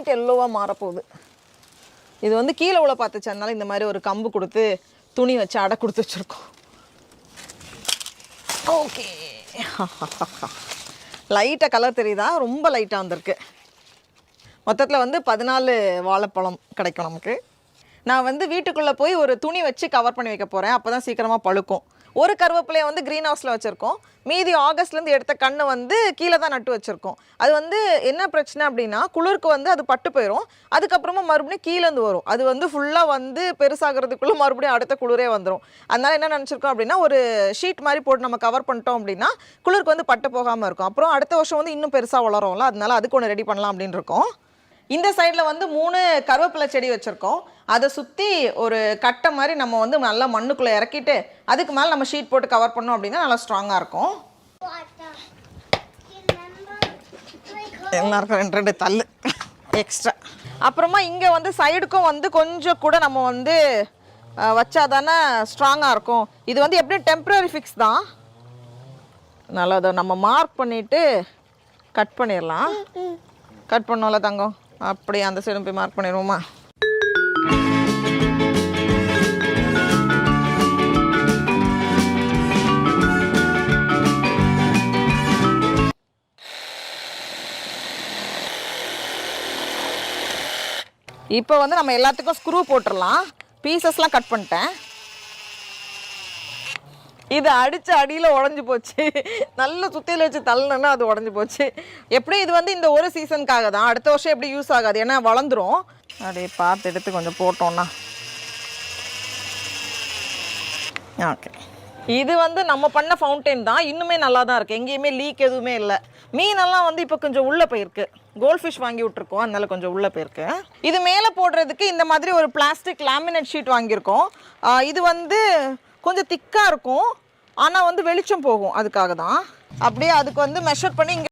Light எல்லோவாக மாறப்போகுது. இது வந்து கீழே உள்ள பார்த்துச்சு, அதனால இந்த மாதிரி ஒரு கம்பு கொடுத்து துணி வச்சு அடை கொடுத்து வச்சுருக்கோம். ஓகே, லைட்டாக கலர் தெரியுதா? ரொம்ப லைட்டாக வந்திருக்கு. மொத்தத்தில் வந்து 14 வாழைப்பழம் கிடைக்கும் நமக்கு. நான் வந்து வீட்டுக்குள்ளே போய் ஒரு துணி வச்சு கவர் பண்ணி வைக்க போகிறேன், அப்போ தான் சீக்கிரமாக பழுக்கும். ஒரு கருவேப்பிலையை வந்து க்ரீன் ஹவுஸில் வச்சுருக்கோம். மீதி ஆகஸ்ட்லேருந்து எடுத்த கன்று வந்து கீழே தான் நட்டு வச்சுருக்கோம். அது வந்து என்ன பிரச்சனை அப்படின்னா, குளிருக்கு வந்து அது பட்டு போயிடும். அதுக்கப்புறமா மறுபடியும் கீழேருந்து வரும். அது வந்து ஃபுல்லாக வந்து பெருசாகிறதுக்குள்ளே மறுபடியும் அடுத்த குளிரே வந்துடும். அதனால் என்ன நினச்சிருக்கோம் அப்படின்னா, ஒரு ஷீட் மாதிரி போட்டு நம்ம கவர் பண்ணிட்டோம் அப்படின்னா குளிருக்கு வந்து பட்டு போகாமல் இருக்கும். அப்புறம் அடுத்த வருஷம் வந்து இன்னும் பெருசாக வளரும்ல, அதனால அதுக்கு ஒன்று ரெடி பண்ணலாம் அப்படின்னு இருக்கோம். இந்த சைடில் வந்து 3 கருவேப்பிலை செடி வச்சுருக்கோம். அதை சுற்றி ஒரு கட்டை மாதிரி நம்ம வந்து நல்லா மண்ணுக்குள்ளே இறக்கிட்டு அதுக்கு மேலே நம்ம ஷீட் போட்டு கவர் பண்ணோம் அப்படின்னா நல்லா ஸ்ட்ராங்காக இருக்கும். எல்லாருக்கும் 2 தள்ளு எக்ஸ்ட்ரா. அப்புறமா இங்கே வந்து சைடுக்கும் வந்து கொஞ்சம் கூட நம்ம வந்து வச்சா தானே ஸ்ட்ராங்காக இருக்கும். இது வந்து எப்படியும் டெம்ப்ரரி ஃபிக்ஸ் தான். நல்லா அதை நம்ம மார்க் பண்ணிவிட்டு கட் பண்ணிடலாம். கட் பண்ணோம்ல தங்கம், அப்படியே அந்த சைடும் போய் மார்க் பண்ணிடுவோமா? இப்போ வந்து நம்ம எல்லாத்துக்கும் ஸ்க்ரூ போட்டுடலாம். பீசஸ்லாம் கட் பண்ணிட்டேன். இது அடித்த அடியில் உடஞ்சி போச்சு. நல்ல சுத்தியில் வச்சு தள்ளணுன்னா அது உடஞ்சி போச்சு. எப்படி இது வந்து இந்த ஒரு சீசனுக்காக தான், அடுத்த வருஷம் எப்படி யூஸ் ஆகாது, ஏன்னா வளர்ந்துடும். அப்படியே பார்த்து எடுத்து கொஞ்சம் போட்டோம்னா ஓகே. இது வந்து நம்ம பண்ண ஃபவுண்டைன் தான், இன்னுமே நல்லா தான் இருக்குது. எங்கேயுமே லீக் எதுவுமே இல்லை. மீனெல்லாம் வந்து இப்போ கொஞ்சம் உள்ளே போயிருக்கு. கோல்ட் ஃபிஷ் வாங்கி விட்ருக்கோம், அதனால கொஞ்சம் உள்ளே போயிருக்கு. இது மேலே போடுறதுக்கு இந்த மாதிரி ஒரு பிளாஸ்டிக் லேமினேட் ஷீட் வாங்கியிருக்கோம். இது வந்து கொஞ்சம் திக்காக இருக்கும், ஆனால் வந்து வெளிச்சம் போகும், அதுக்காக தான். அப்படியே அதுக்கு வந்து மெஷர் பண்ணி இங்கே